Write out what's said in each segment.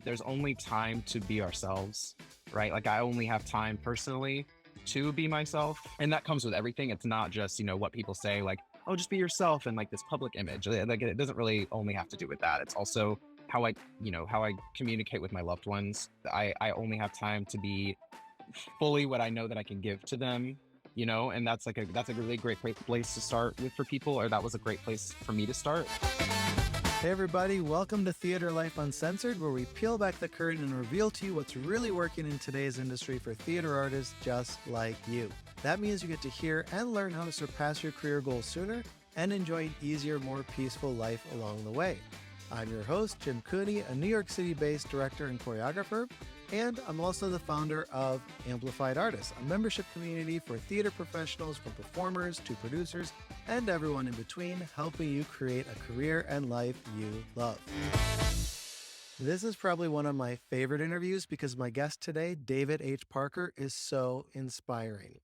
there's only time to be ourselves, right? Like I only have time personally to be myself. And that comes with everything. It's not just, what people say, like, oh, just be yourself and like this public image. Like it doesn't really only have to do with that. It's also how I communicate with my loved ones. I only have time to be fully what I know that I can give to them, and that's a really great place to start with for people, or that was a great place for me to start. Hey everybody, welcome to Theater Life Uncensored, where we peel back the curtain and reveal to you what's really working in today's industry for theater artists just like you. That means you get to hear and learn how to surpass your career goals sooner and enjoy an easier, more peaceful life along the way. I'm your host, Jim Cooney, a New York City-based director and choreographer, and I'm also the founder of Amplified Artists, a membership community for theater professionals, from performers to producers and everyone in between, helping you create a career and life you love. This is probably one of my favorite interviews because my guest today, David H. Parker, is so inspiring.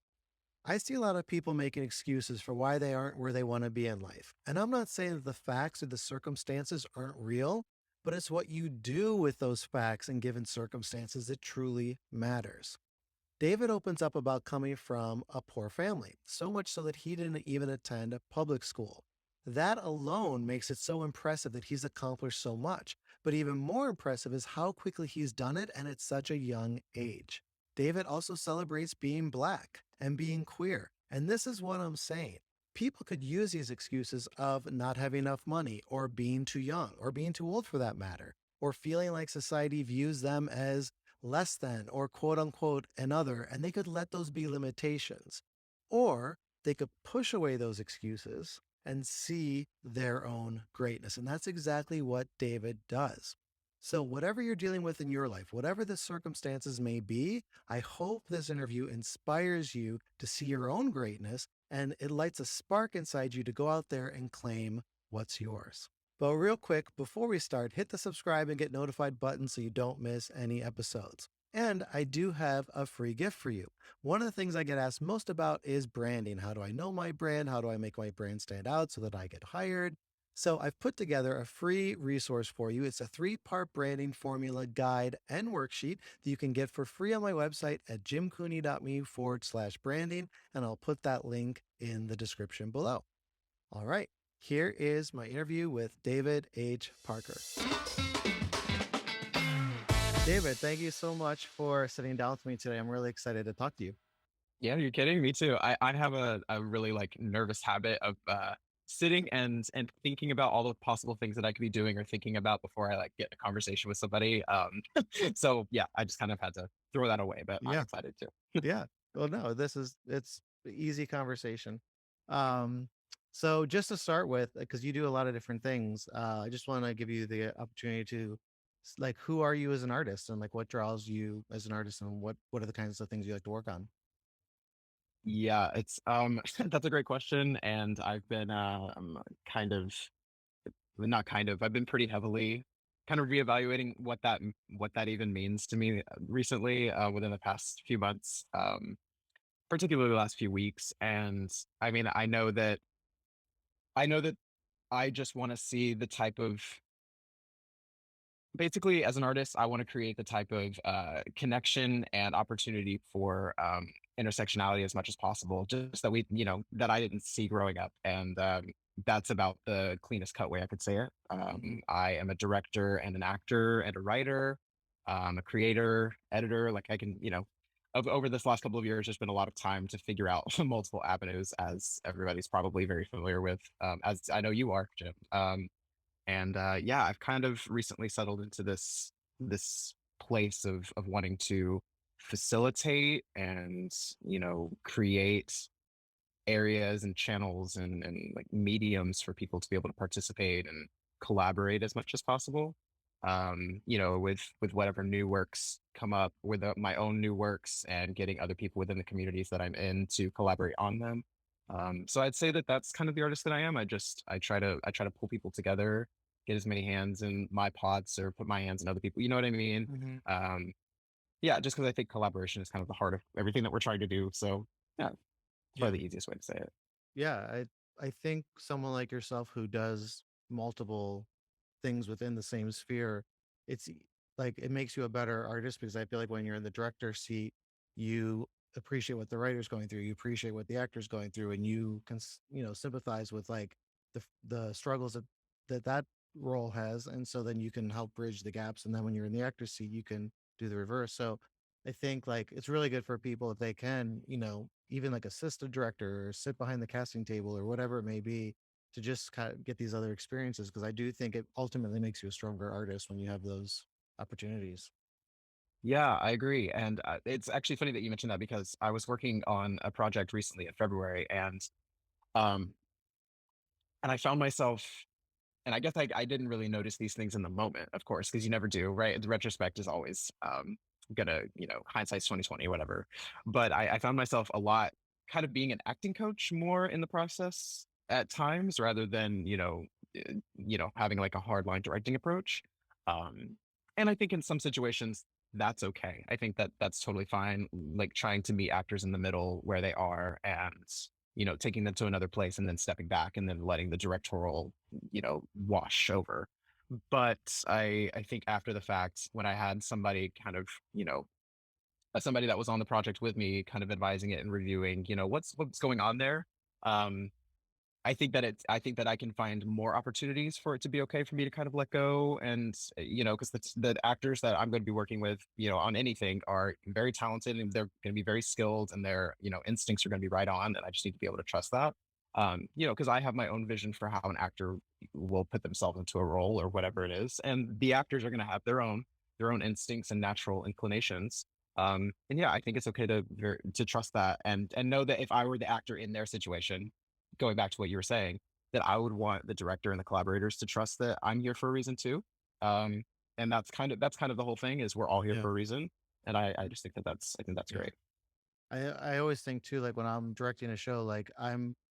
I see a lot of people making excuses for why they aren't where they want to be in life. And I'm not saying that the facts or the circumstances aren't real, but it's what you do with those facts and given circumstances that truly matters. David opens up about coming from a poor family, so much so that he didn't even attend public school. That alone makes it so impressive that he's accomplished so much. But even more impressive is how quickly he's done it, and at such a young age. David also celebrates being Black and being queer. And this is what I'm saying. People could use these excuses of not having enough money, or being too young, or being too old for that matter, or feeling like society views them as less than, or quote unquote another, and they could let those be limitations. Or they could push away those excuses and see their own greatness. And that's exactly what David does. So whatever you're dealing with in your life, whatever the circumstances may be, I hope this interview inspires you to see your own greatness, and it lights a spark inside you to go out there and claim what's yours. But real quick, before we start, hit the subscribe and get notified button so you don't miss any episodes. And I do have a free gift for you. One of the things I get asked most about is branding. How do I know my brand? How do I make my brand stand out so that I get hired? So I've put together a free resource for you. It's a 3-part branding formula guide and worksheet that you can get for free on my website at jimcooney.me/branding. And I'll put that link in the description below. All right, here is my interview with David H. Parker. David, thank you so much for sitting down with me today. I'm really excited to talk to you. Yeah, you're kidding. Me too. I have a really like nervous habit of sitting and thinking about all the possible things that I could be doing or thinking about before I like get in a conversation with somebody. So yeah, I just kind of had to throw that away, but I'm Yeah. excited too. Yeah. Well, no, it's an easy conversation. Um, so just to start with, because you do a lot of different things, I just want to give you the opportunity to like, who are you as an artist, and like what draws you as an artist, and what are the kinds of things you like to work on? Yeah, it's that's a great question, and I've been kind of not kind of I've been pretty heavily kind of reevaluating what that even means to me recently, within the past few months, particularly the last few weeks. And I mean, I know that I just want to see the type of basically, as an artist, I want to create the type of connection and opportunity for intersectionality as much as possible, just that that I didn't see growing up. And that's about the cleanest cut way I could say it. I am a director and an actor and a writer, a creator, editor. Like I can, over this last couple of years, there's been a lot of time to figure out multiple avenues, as everybody's probably very familiar with, as I know you are, Jim. And yeah, I've kind of recently settled into this place of wanting to facilitate and create areas and channels and like mediums for people to be able to participate and collaborate as much as possible. With whatever new works come up, with my own new works, and getting other people within the communities that I'm in to collaborate on them. So I'd say that that's kind of the artist that I am. I try to pull people together, get as many hands in my pots, or put my hands in other people. You know what I mean? Mm-hmm. Yeah, just because I think collaboration is kind of the heart of everything that we're trying to do. So yeah, Yeah. probably the easiest way to say it. Yeah. I think someone like yourself who does multiple things within the same sphere, it's like it makes you a better artist because I feel like when you're in the director seat, you appreciate what the writer's going through, you appreciate what the actor's going through, and you can sympathize with like the struggles that role has, and so then you can help bridge the gaps. And then when you're in the actor's seat, you can do the reverse. So I think like it's really good for people if they can, even like assist a director or sit behind the casting table or whatever it may be to just kind of get these other experiences because I do think it ultimately makes you a stronger artist when you have those opportunities. Yeah, I agree. And it's actually funny that you mentioned that because I was working on a project recently in February, um, and I found myself, and I guess I didn't really notice these things in the moment, of course, because you never do, right? The retrospect is always gonna, hindsight's 2020, whatever. But I found myself a lot kind of being an acting coach more in the process at times, rather than having like a hard line directing approach. Um, and I think in some situations that's okay. I think that that's totally fine. Like trying to meet actors in the middle where they are, and taking them to another place and then stepping back and then letting the directorial wash over. But I think after the fact, when I had somebody kind of, somebody that was on the project with me, kind of advising it and reviewing, what's going on there. Um, I think that I can find more opportunities for it to be okay for me to kind of let go. And, because the actors that I'm going to be working with, on anything are very talented, and they're going to be very skilled, and their, instincts are going to be right on. And I just need to be able to trust that. Because I have my own vision for how an actor will put themselves into a role or whatever it is. And the actors are going to have their own instincts and natural inclinations. And yeah, I think it's okay to trust that, and know that if I were the actor in their situation, going back to what you were saying, that I would want the director and the collaborators to trust that I'm here for a reason too. Um, and that's kind of the whole thing, is we're all here Yeah. for a reason. And I just think that I think that's Yeah. great. I always think too, like when I'm directing a show, like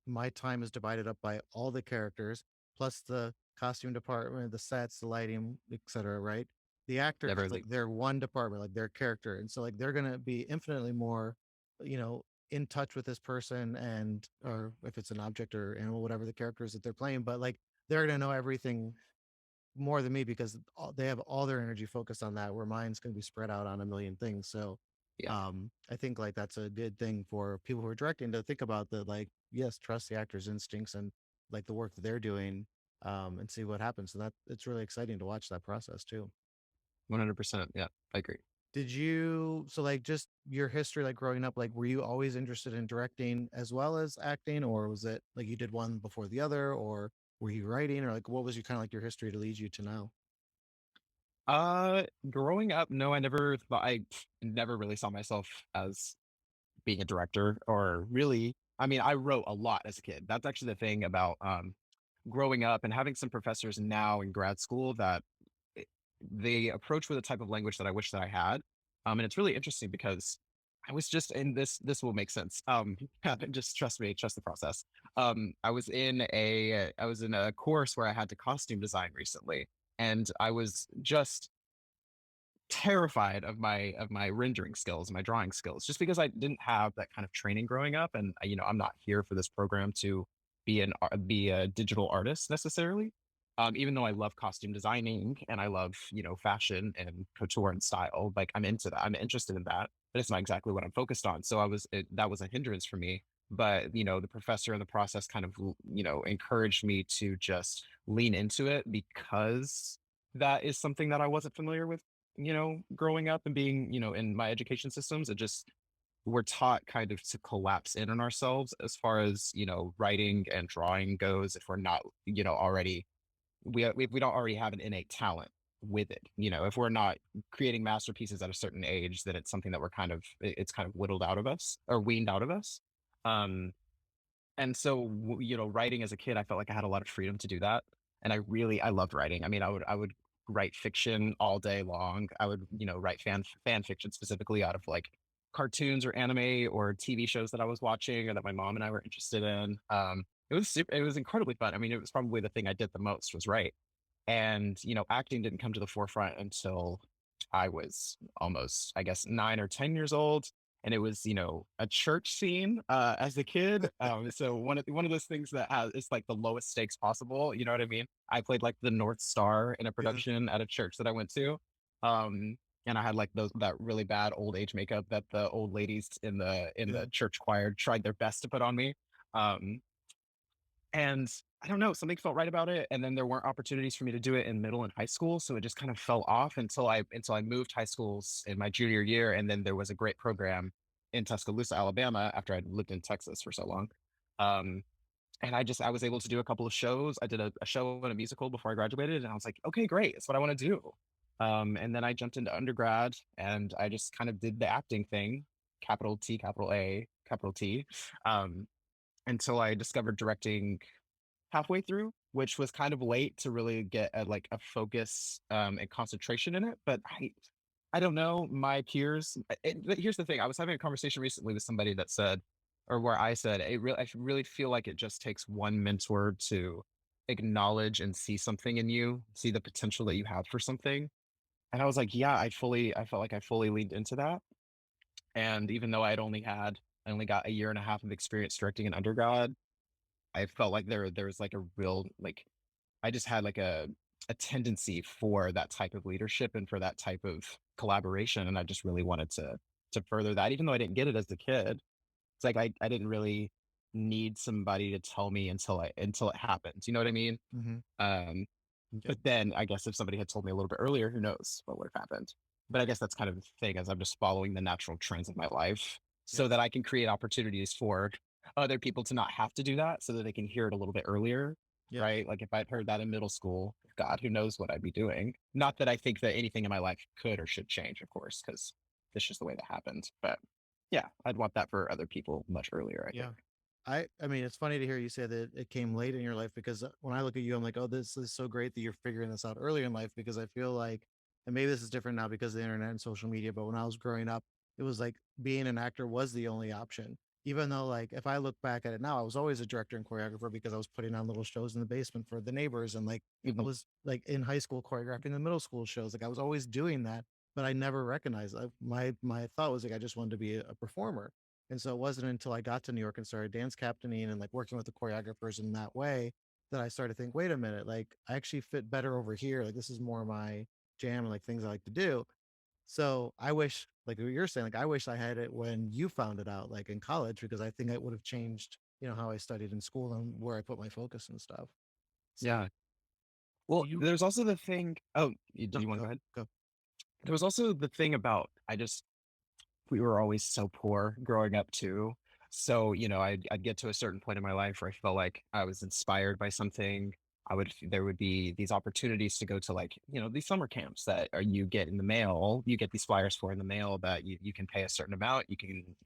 my time is divided up by all the characters plus the costume department, the sets, the lighting, etc. Right? The actor has like Everly. their one department, like their character, and so like they're gonna be infinitely more, you know, in touch with this person, and or if it's an object or animal, whatever the character is that they're playing, but like they're gonna know everything more than me because they have all their energy focused on that, where mine's going to be spread out on a million things. So, Yeah. I think like that's a good thing for people who are directing to think about the like, yes, trust the actor's instincts and like the work that they're doing, and see what happens. So that it's really exciting to watch that process too. 100%. Yeah, I agree. Did you so like just your history like growing up, like were you always interested in directing as well as acting, or was it like you did one before the other, or were you writing, or like what was your kind of like your history to lead you to now? Growing up, no, I never really saw myself as being a director, or really, I mean, I wrote a lot as a kid. That's actually the thing about growing up and having some professors now in grad school that it- they approach with a type of language that I wish that I had. And it's really interesting because I was just in this will make sense. Just trust me, trust the process. I was in a course where I had to costume design recently, and I was just terrified of my rendering skills, my drawing skills, just because I didn't have that kind of training growing up. And I'm not here for this program to be a digital artist necessarily. Even though I love costume designing and I love fashion and couture and style, like I'm into that. I'm interested in that, but it's not exactly what I'm focused on. So that was a hindrance for me. But the professor in the process kind of encouraged me to just lean into it, because that is something that I wasn't familiar with, growing up and being, in my education systems. It just, we're taught kind of to collapse in on ourselves as far as, writing and drawing goes. If we're not, already, we don't already have an innate talent with it. If we're not creating masterpieces at a certain age, then it's something that it's kind of whittled out of us or weaned out of us. Um, and so, writing as a kid, I felt like I had a lot of freedom to do that. And I loved writing. I mean, I would write fiction all day long. I would, write fan fiction specifically out of like cartoons or anime or TV shows that I was watching or that my mom and I were interested in. It was incredibly fun. I mean, it was probably the thing I did the most, was write. And, acting didn't come to the forefront until I was almost, I guess, 9 or 10 years old. And it was, a church scene as a kid. So one of those things that has, it's like the lowest stakes possible. You know what I mean? I played like the North Star in a Yeah. production at a church that I went to. And I had like that really bad old age makeup that the old ladies in Yeah. the church choir tried their best to put on me. Um, and I don't know, something felt right about it. And then there weren't opportunities for me to do it in middle and high school. So it just kind of fell off until I moved high schools in my junior year. And then there was a great program in Tuscaloosa, Alabama, after I'd lived in Texas for so long. Um, and I was able to do a couple of shows. I did a show and a musical before I graduated, and I was like, okay, great, that's what I want to do. And then I jumped into undergrad, and I just kind of did the acting thing, capital T, capital A, capital T, um, until I discovered directing halfway through, which was kind of late to really get like a focus and concentration in it. But I don't know, my peers. But here's the thing: I was having a conversation recently with somebody that said, or where I said, I really feel like it just takes one mentor to acknowledge and see something in you, see the potential that you have for something. And I was like, yeah, I felt like I fully leaned into that. And even though I only got a year and a half of experience directing an undergrad, I felt like there was like a real like I just had like a tendency for that type of leadership and for that type of collaboration, and I just really wanted to further that, even though I didn't get it as a kid. It's like I didn't really need somebody to tell me until it happens. You know what I mean? Hmm. Um, Yeah. but then I guess if somebody had told me a little bit earlier, who knows what would have happened. But I guess that's kind of the thing, as I'm just following the natural trends of my life Yeah. so that I can create opportunities for other people to not have to do that so that they can hear it a little bit earlier. Yeah. Right. Like if I'd heard that in middle school, God, who knows what I'd be doing. Not that I think that anything in my life could or should change, of course, because it's just the way that happened. But yeah, I'd want that for other people much earlier, I think. Yeah. I mean, it's funny to hear you say that it came late in your life because when I look at you, I'm like, oh, this is so great that you're figuring this out earlier in life because I feel like, and maybe this is different now because of the internet and social media, but when I was growing up, it was like being an actor was the only option. Even though, like, if I look back at it now, I was always a director and choreographer because I was putting on little shows in the basement for the neighbors. And like, I Mhm. was like in high school choreographing the middle school shows. Like, I was always doing that, but I never recognized my thought was like, I just wanted to be a performer. And so it wasn't until I got to New York and started dance captaining and like working with the choreographers in that way that I started to think, wait a minute, like I actually fit better over here. Like this is more my jam and like things I like to do. So I wish, like what you're saying, like I wish I had it when you found it out, like in college, because I think it would have changed, how I studied in school and where I put my focus and stuff. So Yeah. do Well, you there's also the thing. Oh, no, did you want to go go, ahead? go. There was also the thing about we were always so poor growing up too. So, I'd get to a certain point in my life where I felt like I was inspired by something. There would be these opportunities to go to like, these summer camps that you get in the mail. You get these flyers for in the mail that you can pay a certain amount. You can,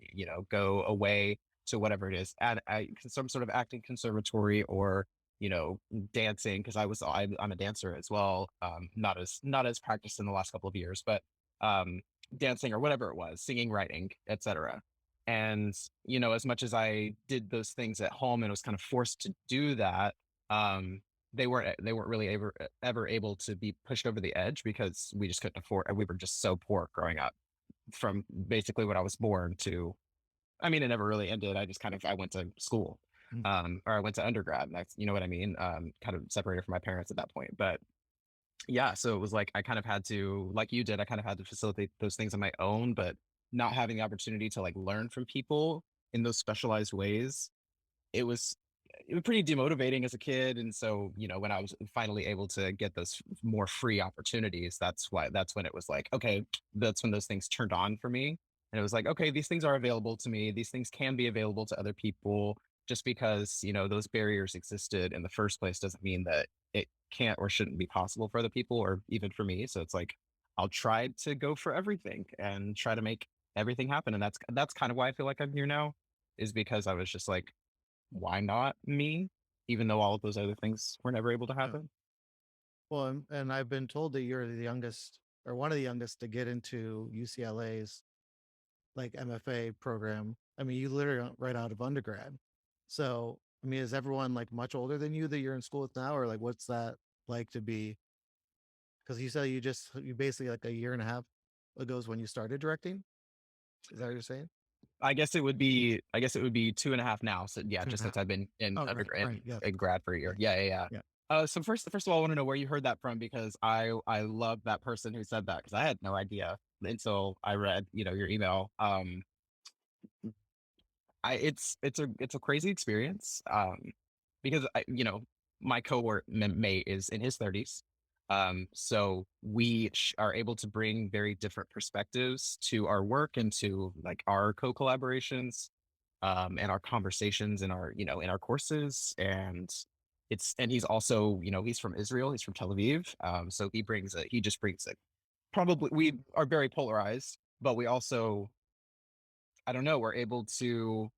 go away to whatever it is at some sort of acting conservatory or, you know, dancing. Cause I'm a dancer as well. Not as practiced in the last couple of years, but, um, dancing or whatever it was, singing, writing, etc. And as much as I did those things at home and was kind of forced to do that, um, they weren't really ever able to be pushed over the edge because we just couldn't afford. We were just so poor growing up from basically when I was born to. I mean, it never really ended. I went to school, Mm. or I went to undergrad. And that's, you know what I mean. Kind of separated from my parents at that point, but yeah, so it was like I kind of had to, like you did, I kind of had to facilitate those things on my own, but not having the opportunity to like learn from people in those specialized ways, it was it was pretty demotivating as a kid. And so, when I was finally able to get those more free opportunities, that's when it was like, okay, that's when those things turned on for me. And it was like, okay, these things are available to me. These things can be available to other people. Just because, those barriers existed in the first place doesn't mean that it can't or shouldn't be possible for other people or even for me. So it's like I'll try to go for everything and try to make everything happen. And that's kind of why I feel like I'm here now, is because I was just like, why not me? Even though all of those other things were never able to Yeah. happen. Well, and I've been told that you're the youngest or one of the youngest to get into UCLA's like MFA program. I mean, you literally right out of undergrad. So, I mean, is everyone like much older than you that you're in school with now, or like what's that like to be? Because you said you basically like a year and a half ago is when you started directing. Is that what you're saying? I guess it would be 2.5 now. So yeah, Two and just a half. since I've been in Oh, right, undergrad right. Yeah, in grad for a year. yeah, Yeah, yeah, yeah. yeah. So first of all, I want to know where you heard that from because I love that person who said that because I had no idea until I read, your email. It's a crazy experience. Because my cohort mate is in his 30s. So we are able to bring very different perspectives to our work and to like our co-collaborations, and our conversations in our courses. And he's also, he's from Israel, he's from Tel Aviv. So he just brings it. Probably we are very polarized, but we also, I don't know, we're able to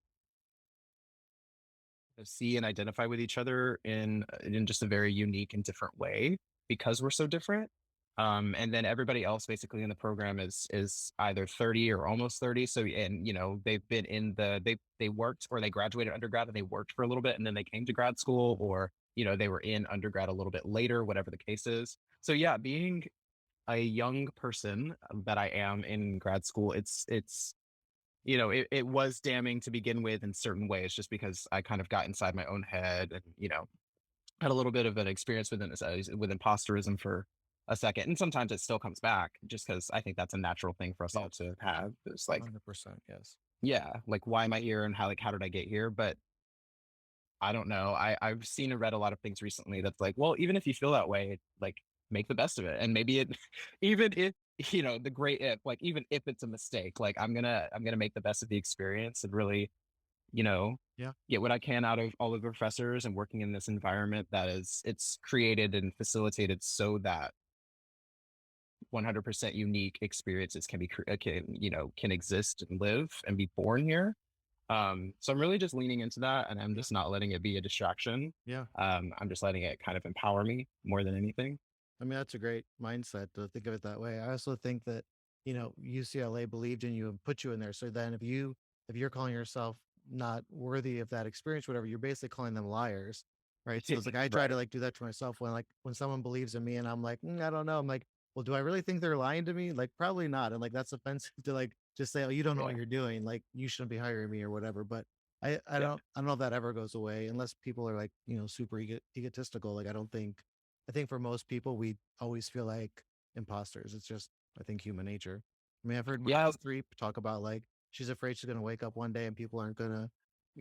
see and identify with each other in just a very unique and different way because we're so different. And then everybody else basically in the program is either 30 or almost 30. So and they've been in they worked or they graduated undergrad and they worked for a little bit and then they came to grad school, or they were in undergrad a little bit later, whatever the case is. So yeah, being a young person that I am in grad school, it was damning to begin with in certain ways, just because I kind of got inside my own head and, had a little bit of an experience with imposterism for a second. And sometimes it still comes back just because I think that's a natural thing for us all Yes, to have. It's like, 100%. Yes. yeah, like, why am I here and how did I get here? But I don't know. I've seen and read a lot of things recently that's like, well, even if you feel that way, like, make the best of it. And maybe it, even if, the great if, like, even if it's a mistake, like, I'm gonna make the best of the experience and really, you know, Yeah. get what I can out of all of the professors and working in this environment it's created and facilitated so that 100% unique experiences can exist and live and be born here. So I'm really just leaning into that, and I'm Yeah. just not letting it be a distraction. Yeah. I'm just letting it kind of empower me more than anything. I mean, that's a great mindset to think of it that way. I also think that, UCLA believed in you and put you in there. So then if you're calling yourself not worthy of that experience, whatever, you're basically calling them liars. Right. So it's like I try to Right. like do that to myself when someone believes in me and I'm like, I don't know. I'm like, well, do I really think they're lying to me? Like, probably not. And like that's offensive to like just say, oh, you don't know what Yeah. you're doing. Like you shouldn't be hiring me or whatever. But Yeah. I don't know if that ever goes away unless people are like, super egotistical. Like I think for most people, we always feel like imposters. It's just, I think, human nature. I mean, I've heard Meryl Yeah. Streep talk about like she's afraid she's going to wake up one day and people aren't going to,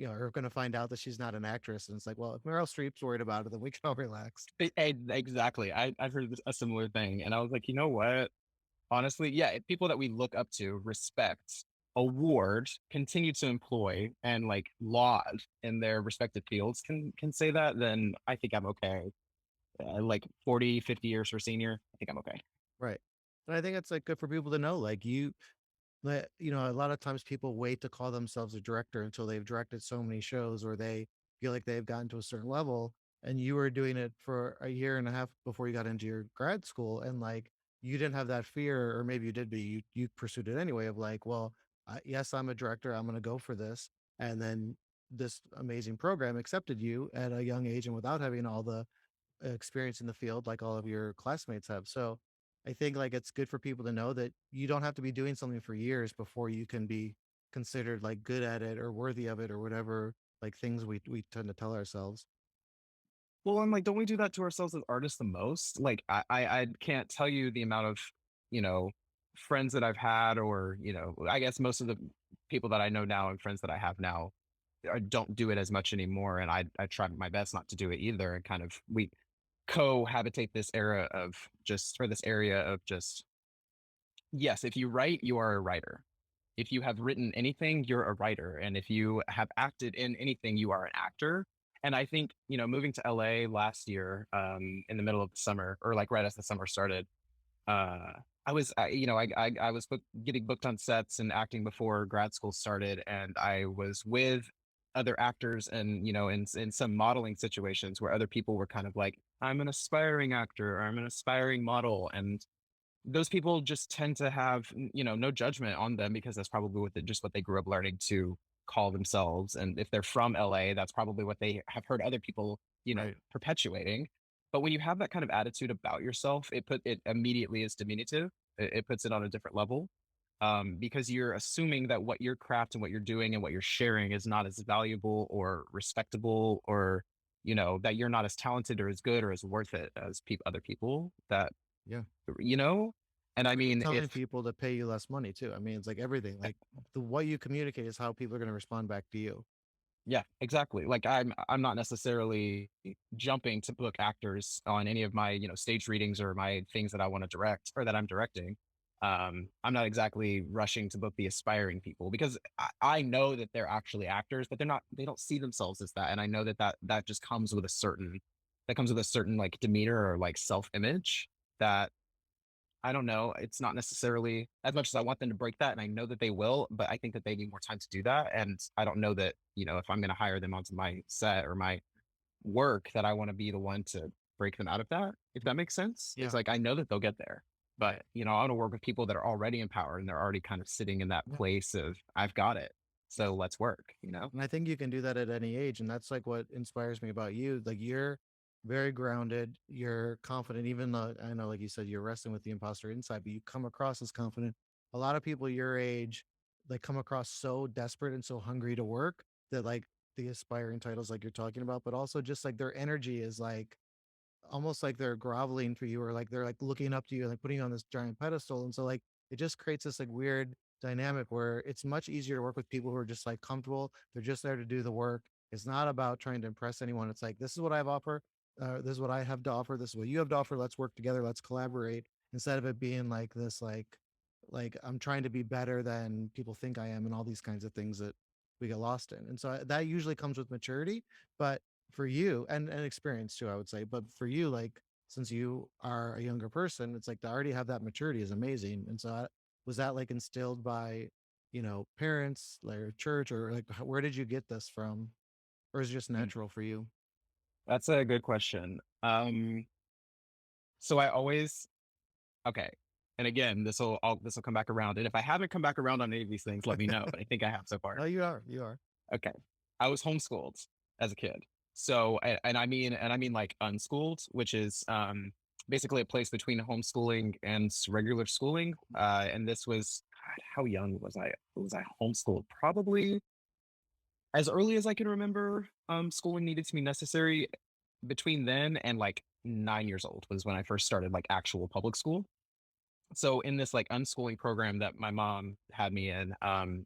are going to find out that she's not an actress. And it's like, well, if Meryl Streep's worried about it, then we can all relax. Exactly. I've heard a similar thing, and I was like, you know what? Honestly, yeah, people that we look up to, respect, award, continue to employ, and like laud in their respective fields can say that, then I think I'm okay. Like 40, 50 years for senior, I think I'm okay. Right. And I think it's like good for people to know, like a lot of times people wait to call themselves a director until they've directed so many shows or they feel like they've gotten to a certain level. And you were doing it for a year and a half before you got into your grad school. And like, you didn't have that fear, or maybe you did, but you pursued it anyway of like, well, yes, I'm a director. I'm going to go for this. And then this amazing program accepted you at a young age and without having all the experience in the field like all of your classmates have. So I think like it's good for people to know that you don't have to be doing something for years before you can be considered like good at it or worthy of it or whatever like things we tend to tell ourselves. Well, I'm like, don't we do that to ourselves as artists the most? Like, I can't tell you the amount of, you know, friends that I've had, or, I guess most of the people that I know now and friends that I have now don't do it as much anymore. And I try my best not to do it either. And kind of, we cohabitate this area of just, yes, if you write, you are a writer. If you have written anything, you're a writer. And if you have acted in anything, you are an actor. And I think, moving to LA last year, in the middle of the summer, or like right as the summer started, I was getting booked on sets and acting before grad school started. And I was with other actors and, in some modeling situations where other people were kind of like, I'm an aspiring actor, or I'm an aspiring model. And those people just tend to have, no judgment on them because that's probably just what they grew up learning to call themselves. And if they're from LA, that's probably what they have heard other people, Right. perpetuating. But when you have that kind of attitude about yourself, it immediately is diminutive. It puts it on a different level. Because you're assuming that what your craft and what you're doing and what you're sharing is not as valuable or respectable or that you're not as talented or as good or as worth it as other people that, Yeah. you know, and I mean, Telling if people to pay you less money too. I mean, it's like everything. Like the what you communicate is how people are going to respond back to you. Yeah, exactly. Like I'm not necessarily jumping to book actors on any of my, stage readings or my things that I want to direct or that I'm directing. I'm not exactly rushing to book the aspiring people because I know that they're actually actors, but they don't see themselves as that. And I know that just comes with a certain like demeanor or like self-image that I don't know. It's not necessarily as much as I want them to break that, and I know that they will, but I think that they need more time to do that. And I don't know that, if I'm going to hire them onto my set or my work, that I want to be the one to break them out of that, if that makes sense. It's Yeah. like I know that they'll get there, but I want to work with people that are already in power and they're already kind of sitting in that Yeah. place of I've got it. So let's work. And I think you can do that at any age. And that's like what inspires me about you. Like you're very grounded, you're confident, even though I know, like you said, you're wrestling with the imposter inside, but you come across as confident. A lot of people your age, like come across so desperate and so hungry to work that like the aspiring titles like you're talking about, but also just like their energy is like almost like they're groveling for you or like they're like looking up to you and like putting you on this giant pedestal. And so like it just creates this like weird dynamic where it's much easier to work with people who are just like comfortable. They're just there to do the work. It's not about trying to impress anyone. It's like this is what I have offer. This is what I have to offer. This is what you have to offer. Let's work together. Let's collaborate. Instead of it being like this, like I'm trying to be better than people think I am, and all these kinds of things that we get lost in. And so that usually comes with maturity. But for you and experience too, I would say. But for you, like since you are a younger person, it's like to already have that maturity is amazing. And so was that like instilled by, parents, like church, or like where did you get this from, or is it just Mm, natural for you? That's a good question. So I always Okay. And again, this will come back around. And if I haven't come back around on any of these things, let me know. But I think I have so far. No, you are. Okay. I was homeschooled as a kid. So and I mean like unschooled, which is basically a place between homeschooling and regular schooling. And this was God, how young was I? Was I homeschooled? Probably as early as I can remember. Schooling needed to be necessary. Between then and like 9 years old was when I first started like actual public school. So in this like unschooling program that my mom had me in,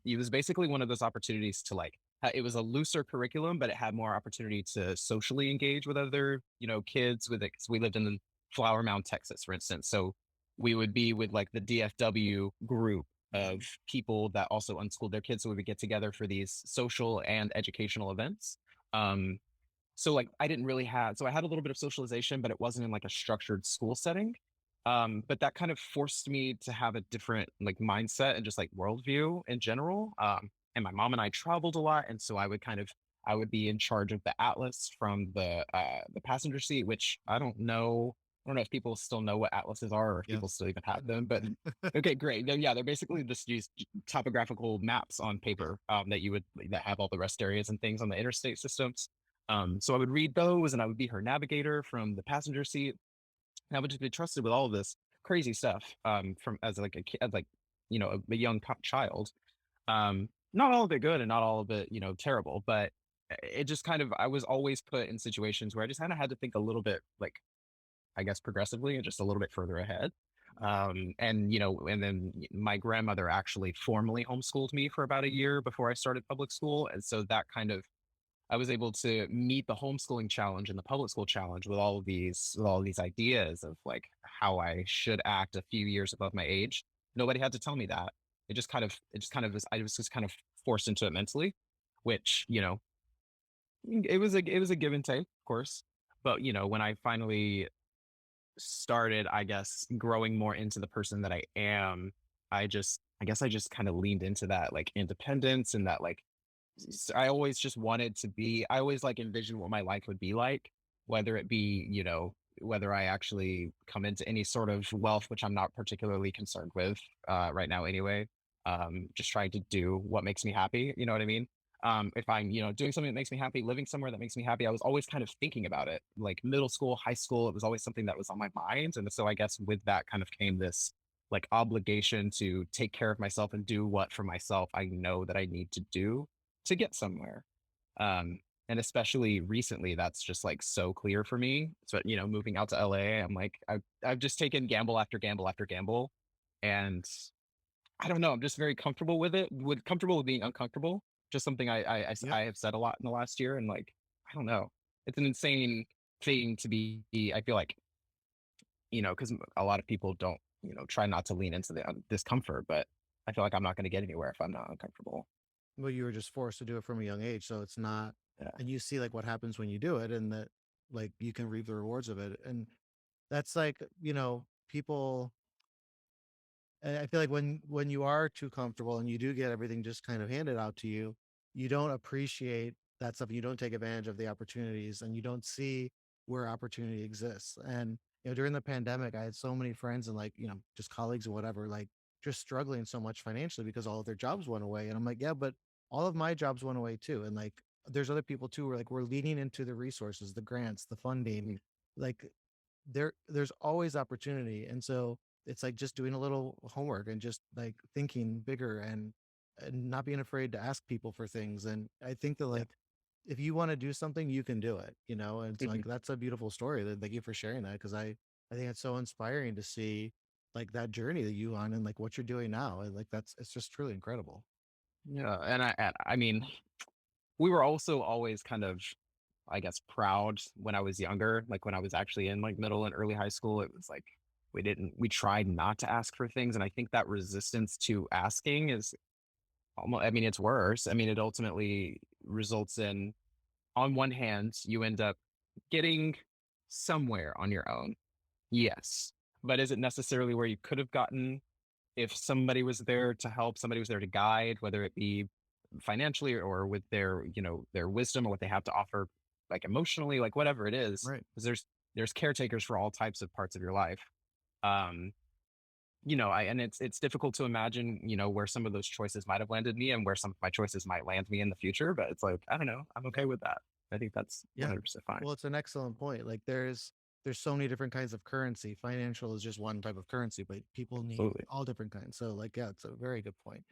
it was basically one of those opportunities to like it was a looser curriculum, but it had more opportunity to socially engage with other, kids with it. 'Cause we lived in Flower Mound, Texas, for instance. So we would be with like the DFW group of people that also unschooled their kids. So we would get together for these social and educational events. Um, so like I had a little bit of socialization, but it wasn't in like a structured school setting. But that kind of forced me to have a different like mindset and just like worldview in general. And my mom and I traveled a lot, and so I would be in charge of the atlas from the passenger seat, which I don't know if people still know what atlases are or if Yeah. people still even have them. But okay, great. Yeah, they're basically just these topographical maps on paper that have all the rest areas and things on the interstate systems. So I would read those and I would be her navigator from the passenger seat. And I would just be trusted with all of this crazy stuff from as like a kid, as like, a young child. Not all of it good and not all of it, terrible, but it just kind of, I was always put in situations where I just kind of had to think a little bit like, I guess, progressively and just a little bit further ahead. And then my grandmother actually formally homeschooled me for about a year before I started public school. And so that kind of I was able to meet the homeschooling challenge and the public school challenge with all of these ideas of like how I should act a few years above my age. Nobody had to tell me that. I was just kind of forced into it mentally, which, it was a give and take, of course. But, when I finally started, I guess, growing more into the person that I am, I guess I just kind of leaned into that like independence and that like I always just wanted to be I always like envisioned what my life would be like, whether it be, whether I actually come into any sort of wealth, which I'm not particularly concerned with right now anyway. Just trying to do what makes me happy. You know what I mean? If I'm, doing something that makes me happy, living somewhere that makes me happy, I was always kind of thinking about it. Like middle school, high school, it was always something that was on my mind. And so I guess with that kind of came this like obligation to take care of myself and do what for myself I know that I need to do to get somewhere. And especially recently, that's just like so clear for me. So, moving out to LA, I'm like, I've just taken gamble after gamble after gamble. And I don't know, I'm just very comfortable with it, comfortable with being uncomfortable. Just something Yep. I have said a lot in the last year. And like, I don't know, it's an insane thing to be, I feel like, because a lot of people don't, try not to lean into the discomfort, but I feel like I'm not going to get anywhere if I'm not uncomfortable. Well, you were just forced to do it from a young age, so it's not, Yeah. and you see like what happens when you do it, and that like you can reap the rewards of it, and that's like people. And I feel like when you are too comfortable and you do get everything just kind of handed out to you, you don't appreciate that stuff. You don't take advantage of the opportunities, and you don't see where opportunity exists. And during the pandemic, I had so many friends and like just colleagues and whatever, like just struggling so much financially because all of their jobs went away. And I'm like, yeah, but all of my jobs went away too. And like, there's other people too. Where like we're leaning into the resources, the grants, the funding, Mm. like there's always opportunity. And so it's like just doing a little homework and just like thinking bigger and not being afraid to ask people for things. And I think that Yeah. like if you want to do something, you can do it. And it's like Mhm. that's a beautiful story. Thank you for sharing that because I think it's so inspiring to see like that journey that you on and like what you're doing now. And like it's just truly incredible. Yeah. And I mean, we were also always kind of, I guess, proud when I was younger. Like when I was actually in like middle and early high school, it was like we tried not to ask for things. And I think that resistance to asking is almost, I mean, it's worse. I mean, it ultimately results in, on one hand, you end up getting somewhere on your own. Yes. But is it necessarily where you could have gotten if somebody was there to help, somebody was there to guide, whether it be financially or with their, their wisdom or what they have to offer, like emotionally, like whatever it is, Right. because there's caretakers for all types of parts of your life. Um, and it's difficult to imagine, where some of those choices might have landed me and where some of my choices might land me in the future. But it's like, I don't know, I'm okay with that. I think that's Yeah. 100% fine. Well, it's an excellent point. Like there's so many different kinds of currency. Financial is just one type of currency, but people need Absolutely. all different kinds. So like yeah, it's a very good point.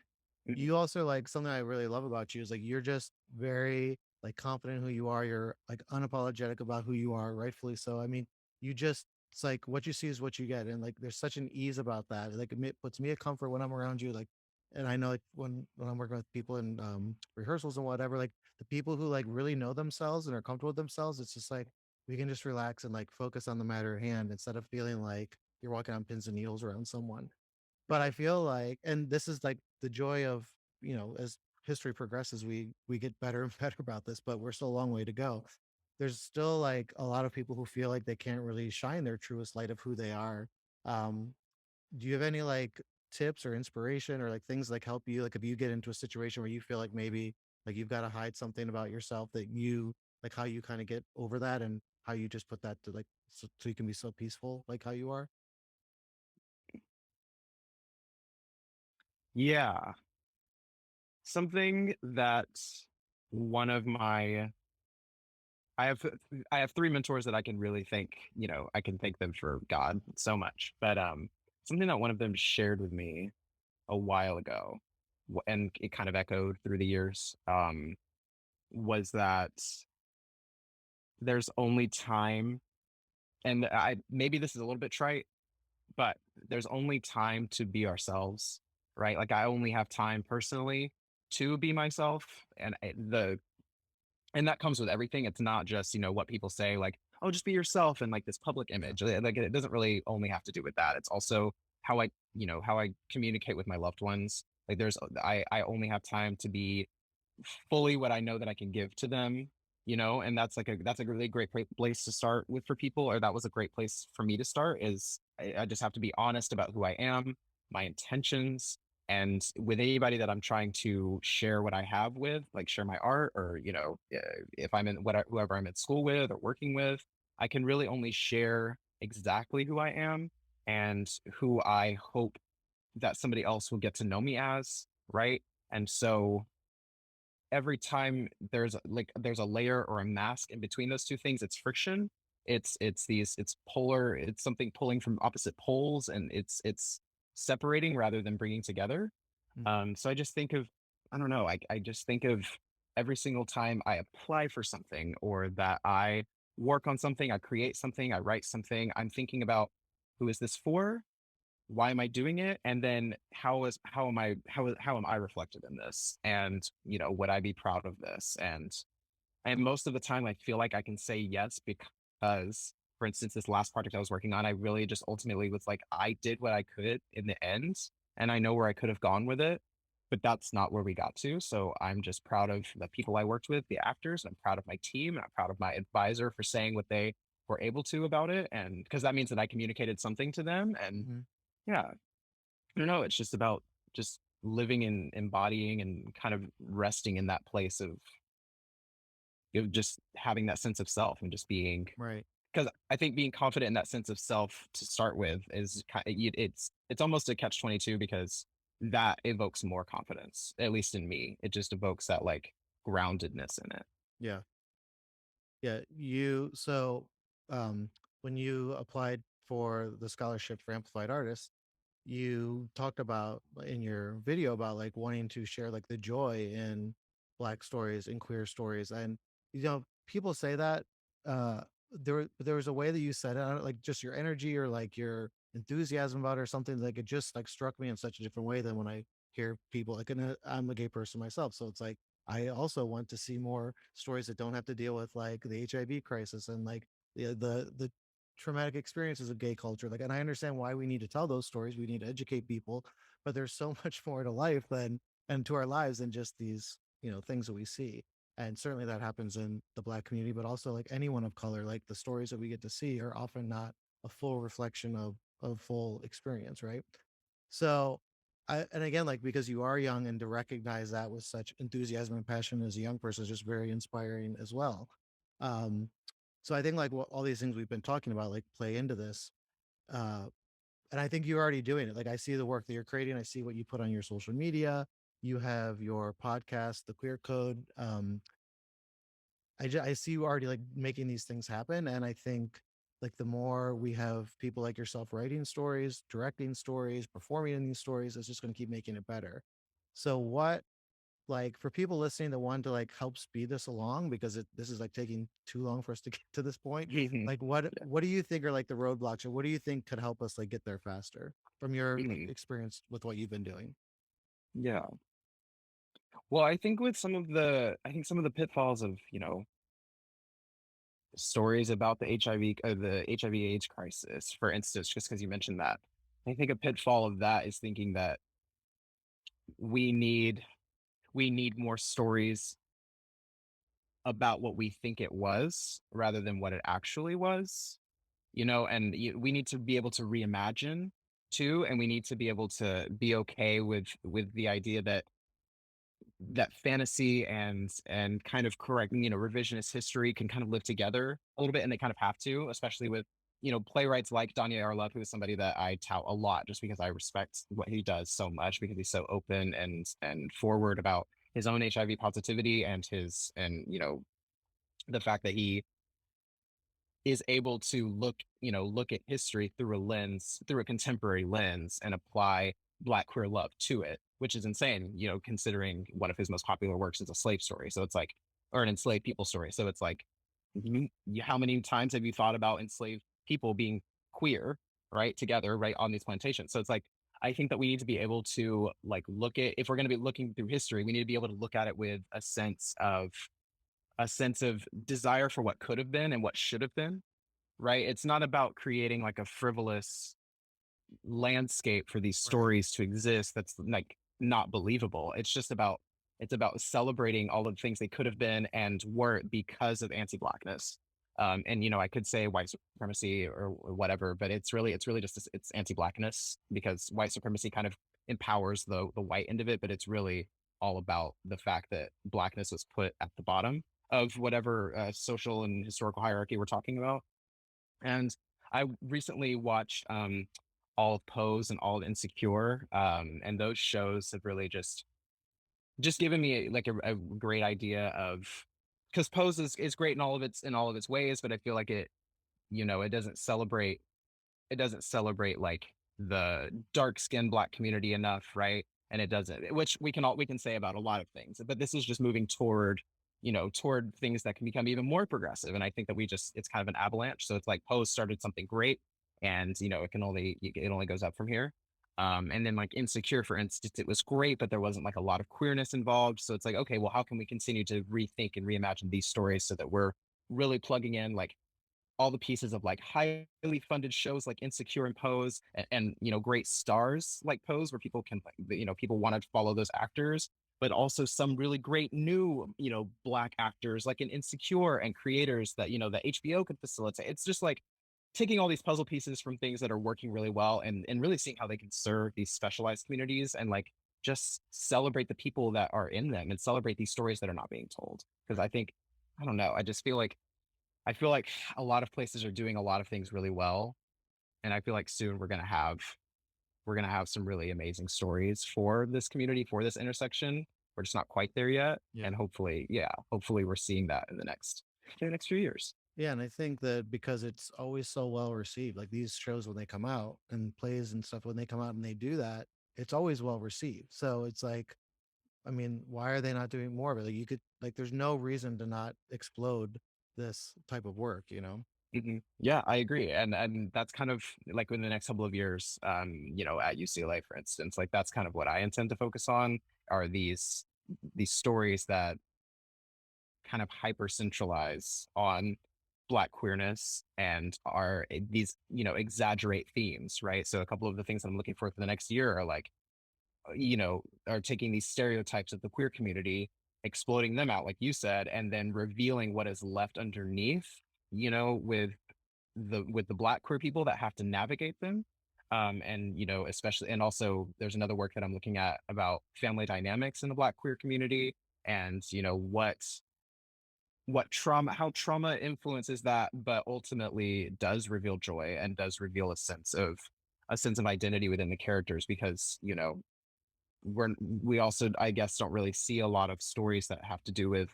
Mhm. You also like something I really love about you is like you're just very like confident in who you are. You're like unapologetic about who you are, rightfully so. I mean, you just it's like what you see is what you get, and like there's such an ease about that. Like it puts me at comfort when I'm around you. Like, and I know like when I'm working with people in rehearsals and whatever, like the people who like really know themselves and are comfortable with themselves, it's just like we can just relax and like focus on the matter at hand instead of feeling like you're walking on pins and needles around someone. For But I sure. feel like and this is like the joy of, as history progresses, we get better and better about this, but we're still a long way to go. There's still like a lot of people who feel like they can't really shine their truest light of who they are. Um, do you have any like tips or inspiration or like things like help you like if you get into a situation where you feel like maybe like you've got to hide something about yourself that you like how you kind of get over that and how you just put that to like so you can be so peaceful like how you are? Yeah. Something that one of my I have I have three mentors that I can really thank, I can thank them for God so much. But something that one of them shared with me a while ago, and it kind of echoed through the years, was that there's only time, and I maybe this is a little bit trite, but there's only time to be ourselves, right? Like I only have time personally to be myself, and and that comes with everything. It's not just, what people say, like, oh, just be yourself and like this public Yeah. image. Like it doesn't really only have to do with that. It's also how I communicate with my loved ones. Like I only have time to be fully what I know that I can give to them, and that's a really great place to start with for people, or that was a great place for me to start is I just have to be honest about who I am, my intentions, and with anybody that I'm trying to share what I have with, like share my art, or if I'm in whoever I'm at school with or working with, I can really only share exactly who I am and who I hope that somebody else will get to know me as, right? And so every time there's a layer or a mask in between those two things, it's friction. It's polar, it's something pulling from opposite poles, and it's separating rather than bringing together. Mm. So I just think of, I don't know, I just think of every single time I apply for something or that I work on something, I create something, I write something, I'm thinking about who is this for? Why am I doing it? And then how am I reflected in this? And would I be proud of this? And most of the time I feel like I can say yes because, for instance, this last project I was working on, I really just ultimately was like, I did what I could in the end, and I know where I could have gone with it, but that's not where we got to. So I'm just proud of the people I worked with, the actors, and I'm proud of my team, and I'm proud of my advisor for saying what they were able to about it. And because that means that I communicated something to them. And Mhm. yeah, I don't know. It's just about just living and embodying and kind of resting in that place of just having that sense of self and just being, Right. because I think being confident in that sense of self to start with is it's almost a catch 22 because that evokes more confidence, at least in me. It just evokes that like groundedness in it. Yeah. Yeah. Um, when you applied for the scholarship for Amplified Artists, you talked about in your video about like wanting to share like the joy in black stories and queer stories. And people say that there was a way that you said it, I don't, like just your energy or like your enthusiasm about it or something, like it just like struck me in such a different way than when I hear people like, and I'm a gay person myself, so it's like I also want to see more stories that don't have to deal with like the HIV crisis and like the traumatic experiences of gay culture. Like, and I understand why we need to tell those stories. We need to educate people, but there's so much more to life than and to our lives than just these, things that we see. And certainly that happens in the black community, but also like anyone of color, like the stories that we get to see are often not a full reflection of full experience, right? So and again, like because you are young and to recognize that with such enthusiasm and passion as a young person is just very inspiring as well. Um, so I think like what all these things we've been talking about like play into this. Uh, and I think you're already doing it. Like I see the work that you're creating. I see what you put on your social media. You have your podcast, The Queer Code. I see you already like making these things happen. And I think like the more we have people like yourself writing stories, directing stories, performing in these stories, it's just going to keep making it better. So what like for people listening that want to like help speed this along because this is like taking too long for us to get to this point, Mhm. like what Yeah. what do you think are like the roadblocks or what do you think could help us like get there faster from your like Mhm. experience with what you've been doing? Yeah. Well, I think some of the pitfalls of, stories about the HIV/AIDS crisis, for instance, just because you mentioned that. I think a pitfall of that is thinking that we need we need more stories about what we think it was rather than what it actually was, and we need to be able to reimagine too, and we need to be able to be okay with the idea that fantasy and kind of correct, revisionist history can kind of live together a little bit, and they kind of have to, especially with playwrights like Danya Arlov, who is somebody that I tout a lot just because I respect what he does so much because he's so open and forward about his own HIV positivity and his and the fact that he is able to look at history through a contemporary lens and apply black queer love to it, which is insane, considering one of his most popular works is a slave story. So it's like, or an enslaved people story. So it's like, how many times have you thought about enslaved people being queer, right, together, right, on these plantations? So it's like, I think that we need to be able to like look at, if we're going to be looking through history, we need to be able to look at it with a sense of desire for what could have been and what should have been, right? It's not about creating like a frivolous landscape for these Right. stories to exist that's like not believable. It's about celebrating all of the things they could have been and weren't because of anti-blackness. And I could say white supremacy or whatever, but it's really just it's anti-blackness because white supremacy kind of empowers the white end of it, but it's really all about the fact that blackness was put at the bottom of whatever social and historical hierarchy we're talking about. And I recently watched all of Pose and all of Insecure, and those shows have really just given me like a great idea of, because Pose is great in all of its ways, but I feel like it doesn't celebrate like the dark skinned black community enough, right? And it doesn't, which we can say about a lot of things, but this is just moving toward toward things that can become even more progressive. And I think that it's kind of an avalanche. So it's like Pose started something great, and it only goes up from here. And then like Insecure, for instance, it was great, but there wasn't like a lot of queerness involved. So it's like, okay, well, how can we continue to rethink and reimagine these stories so that we're really plugging in like all the pieces of like highly funded shows like Insecure and Pose, and great stars like Pose, where people can like, people want to follow those actors, but also some really great new black actors like in Insecure, and creators that HBO could facilitate. It's just like taking all these puzzle pieces from things that are working really well, and really seeing how they can serve these specialized communities, and like just celebrate the people that are in them, and celebrate these stories that are not being told. Because I don't know, I feel like a lot of places are doing a lot of things really well, and I feel like soon we're gonna have some really amazing stories for this community, for this intersection. We're just not quite there yet, Yeah. and hopefully, yeah, hopefully we're seeing that in the next few years. Yeah, and I think that because it's always so well received, like these shows when they come out and plays and stuff when they come out and they do that, it's always well received. So it's like, I mean, why are they not doing more of it? Like you could like there's no reason to not explode this type of work, you know? Yeah, I agree, and that's kind of like in the next couple of years, at UCLA, for instance, like that's kind of what I intend to focus on, are these stories that kind of hyper centralize on Black queerness, and are these exaggerate themes, right? So a couple of the things that I'm looking for the next year are like, are taking these stereotypes of the queer community, exploding them out, like you said, and then revealing what is left underneath, with the Black queer people that have to navigate them. And especially, and also there's another work that I'm looking at about family dynamics in the Black queer community, and what trauma how trauma influences that, but ultimately does reveal joy, and does reveal a sense of identity within the characters, because we also, I guess, don't really see a lot of stories that have to do with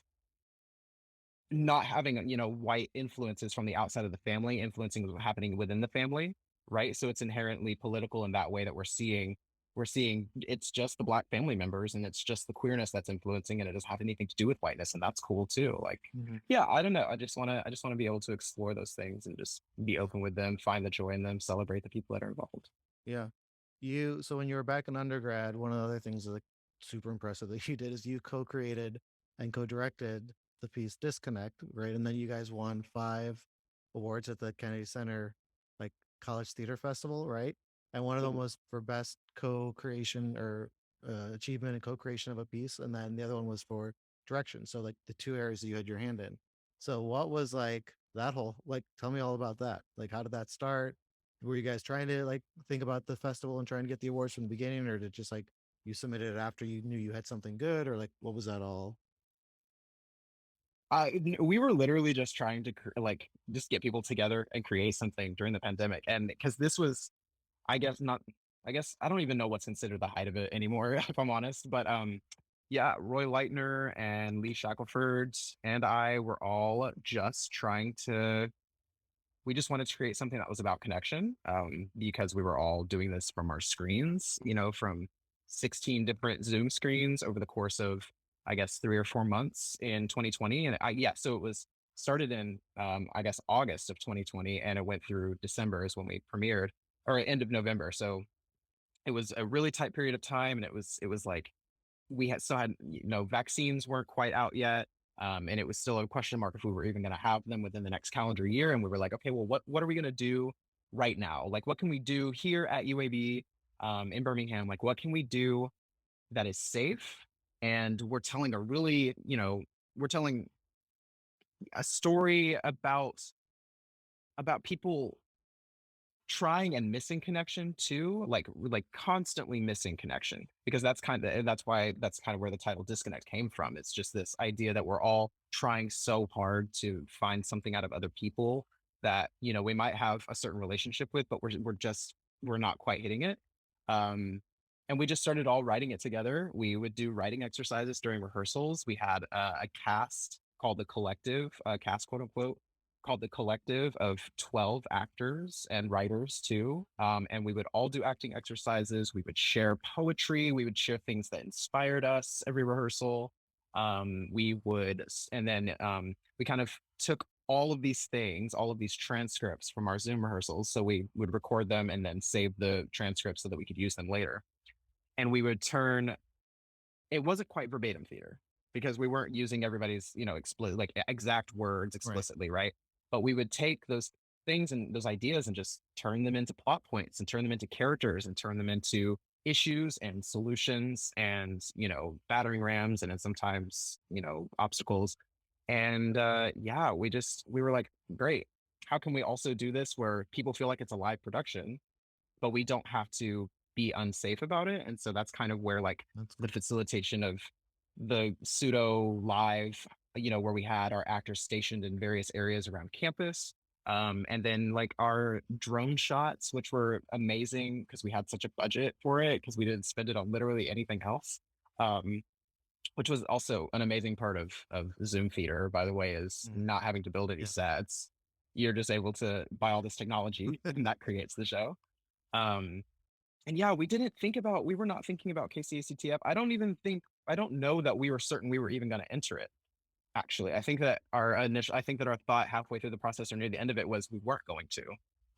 not having white influences from the outside of the family influencing what's happening within the family, right? So it's inherently political in that way, that we're seeing it's just the Black family members, and it's just the queerness that's influencing, and it doesn't have anything to do with whiteness, and that's cool too. Like, Mhm. yeah, I don't know, I just want to be able to explore those things, and just be open with them, find the joy in them, celebrate the people that are involved. Yeah. So when you were back in undergrad, one of the other things like super impressive that you did is you co-created and co-directed the piece Disconnect, right? And then you guys won 5 awards at the Kennedy Center like College Theater Festival, right? And one of them was for best co-creation or achievement and co-creation of a piece, and then the other one was for direction. So like the two areas that you had your hand in. So what was like that whole like tell me all about that. Like how did that start? Were you guys trying to like think about the festival and trying to get the awards from the beginning, or did just like you submitted it after you knew you had something good, or like what was that all? We were literally just trying to like just get people together and create something during the pandemic, and because this was, I guess not. I guess I don't even know what's considered the height of it anymore, if I'm honest. But yeah, Roy Leitner and Lee Shackelford and I were all just trying to. We just wanted to create something that was about connection, because we were all doing this from our screens, from 16 different Zoom screens over the course of, I guess, 3 or 4 months in 2020. And yeah, so it was started in, I guess, August of 2020, and it went through December is when we premiered, or end of November. So it was a really tight period of time, and it was like we had vaccines weren't quite out yet, and it was still a question mark if we were even going to have them within the next calendar year. And we were like, okay, well, what are we going to do right now? Like, what can we do here at UAB, in Birmingham? Like, what can we do that is safe? And we're telling a story about people trying and missing connection too, like constantly missing connection, because that's kind of where the title Disconnect came from. It's just this idea that we're all trying so hard to find something out of other people that we might have a certain relationship with, but we're not quite hitting it. um and we just started all writing it together. We would do writing exercises during rehearsals. We had a cast called the Collective, cast quote unquote, called The Collective, of 12 actors and writers too. And we would all do acting exercises. We would share poetry. We would share things that inspired us every rehearsal. And then we kind of took all of these things, all of these transcripts from our Zoom rehearsals. So we would record them and then save the transcripts so that we could use them later. And we would turn, it wasn't quite verbatim theater because we weren't using everybody's, explicit, like exact words Right. explicitly, right? But we would take those things and those ideas and just turn them into plot points and turn them into characters and turn them into issues and solutions and, battering rams and then sometimes, obstacles. And yeah, we were like, great. How can we also do this where people feel like it's a live production, but we don't have to be unsafe about it. And so that's kind of where like That's the cool. facilitation of the pseudo live, where we had our actors stationed in various areas around campus. And then like our drone shots, which were amazing because we had such a budget for it because we didn't spend it on literally anything else. Um, which was also an amazing part of Zoom Theater, by the way, is Mm, not having to build any yeah. sets. You're just able to buy all this technology, and that creates the show. Um, and yeah, we were not thinking about KCACTF. I don't know that we were certain we were even going to enter it. Actually, I think that our thought halfway through the process or near the end of it was we weren't going to.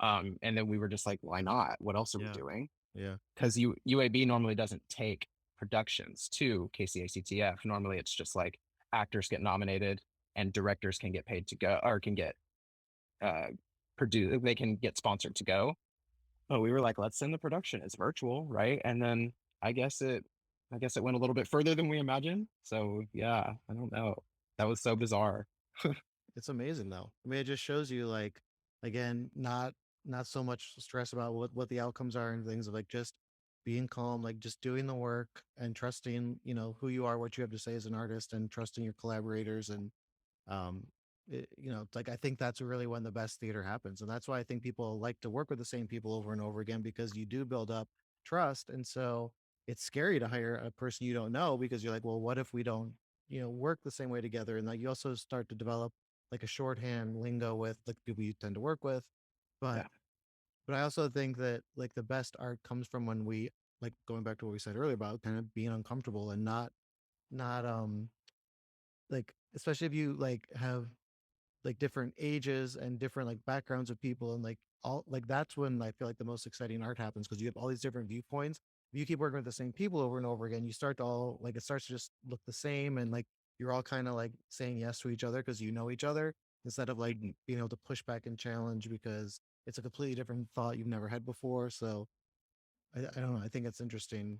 And then we were just like, why not? What else are we Yeah. doing? Yeah. Because UAB normally doesn't take productions to KCACTF. Normally, it's just like actors get nominated and directors can get paid to go or can get uh, produced. They can get sponsored to go. But we were like, let's send the production. It's virtual, right? And then I guess it, I guess it went a little bit further than we imagined. So yeah, I don't know. That was so bizarre. It's amazing though. I mean, it just shows you like, again, not so much stress about what the outcomes are and things of like just being calm, like just doing the work and trusting, who you are, what you have to say as an artist, and trusting your collaborators. And um it's like I think that's really when the best theater happens, and that's why I think people like to work with the same people over and over again, because you do build up trust. And so it's scary to hire a person you don't know, because you're like, well, what if we don't work the same way together? And like you also start to develop like a shorthand lingo with like people you tend to work with. but Yeah. but I also think that like the best art comes from when we, like, going back to what we said earlier about kind of being uncomfortable and not like, especially if you like have like different ages and different like backgrounds of people, and like all like that's when I feel like the most exciting art happens, because you have all these different viewpoints. If you keep working with the same people over and over again, you start to all like it starts to just look the same, and like you're all kind of like saying yes to each other because you know each other, instead of like Mhm. being able to push back and challenge because it's a completely different thought you've never had before. So I don't know. I think it's interesting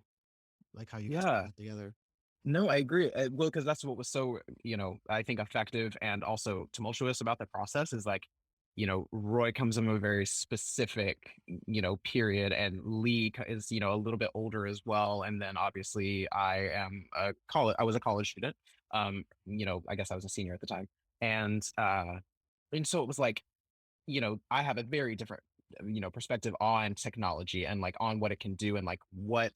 like how you guys put Yeah. that together. No, I agree. Well, because that's what was so, I think effective and also tumultuous about the process is like, Roy comes from a very specific, period, and Lee is, a little bit older as well. And then obviously I was a college student. I guess I was a senior at the time. And so it was like, I have a very different, perspective on technology and like on what it can do and like what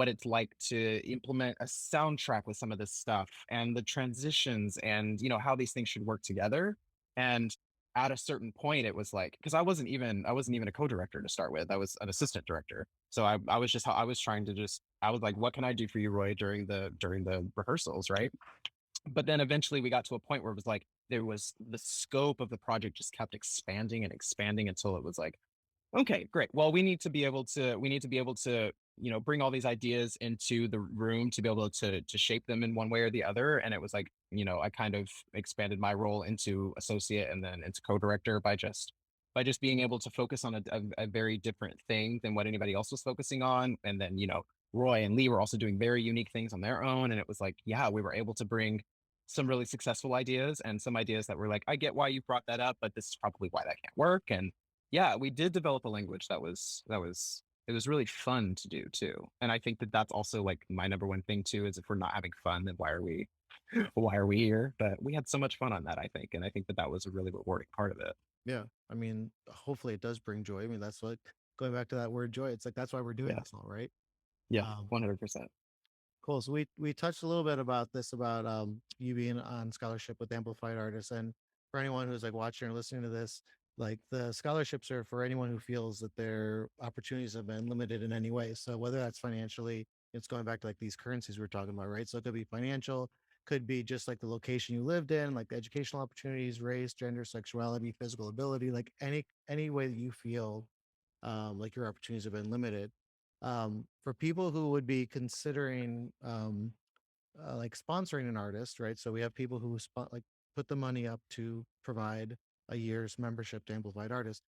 it's like to implement a soundtrack with some of this stuff and the transitions and how these things should work together. And at a certain point, it was like because I wasn't even a co-director to start with. I was an assistant director. So I was trying to just I was like, what can I do for you, Roy, during the rehearsals, right? But then eventually we got to a point where it was like there was the scope of the project just kept expanding and expanding until it was like, okay, great. Well, we need to be able to, bring all these ideas into the room to be able to shape them in one way or the other. And it was like, I kind of expanded my role into associate and then into co-director by just being able to focus on a very different thing than what anybody else was focusing on. And then, Roy and Lee were also doing very unique things on their own. And it was like, yeah, we were able to bring some really successful ideas and some ideas that were like, I get why you brought that up, but this is probably why that can't work. And yeah, we did develop a language it was really fun to do too. And I think that that's also like my number one thing too is if we're not having fun, then why are we here? But we had so much fun on that, I think, and I think that that was a really rewarding part of it. Yeah. I mean, hopefully it does bring joy. I mean, that's what, going back to that word joy, it's like that's why we're doing Yeah, this all, right? yeah, Um, 100%. cool. So we touched a little bit about this, about you being on scholarship with Amplified Artists. And for anyone who's like watching or listening to this, like the scholarships are for anyone who feels that their opportunities have been limited in any way. So whether that's financially, it's going back to like these currencies we're talking about, right? So it could be financial, could be just like the location you lived in, like the educational opportunities, race, gender, sexuality, physical ability, like any way that you feel like your opportunities have been limited. For people who would be considering like sponsoring an artist, right? So we have people who like put the money up to provide a year's membership to Amplified Artists.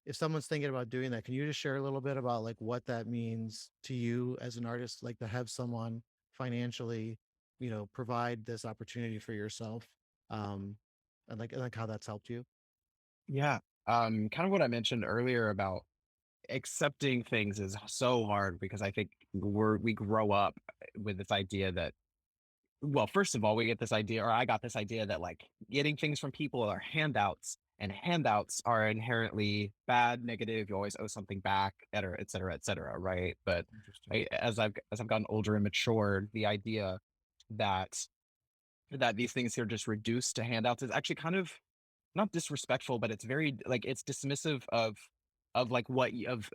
If someone's thinking about doing that, can you just share a little bit about like what that means to you as an artist, like to have someone financially, provide this opportunity for yourself, um, and like how that's helped you? Yeah. Kind of what I mentioned earlier about accepting things is so hard because I think we grow up with this idea that, well, first of all, we get this idea, or I got this idea that like getting things from people are handouts, and handouts are inherently bad, negative. You always owe something back, et cetera, et cetera, right? But Interesting. as I've gotten older and matured, the idea that these things are just reduced to handouts is actually kind of not disrespectful, but it's very like it's dismissive of like of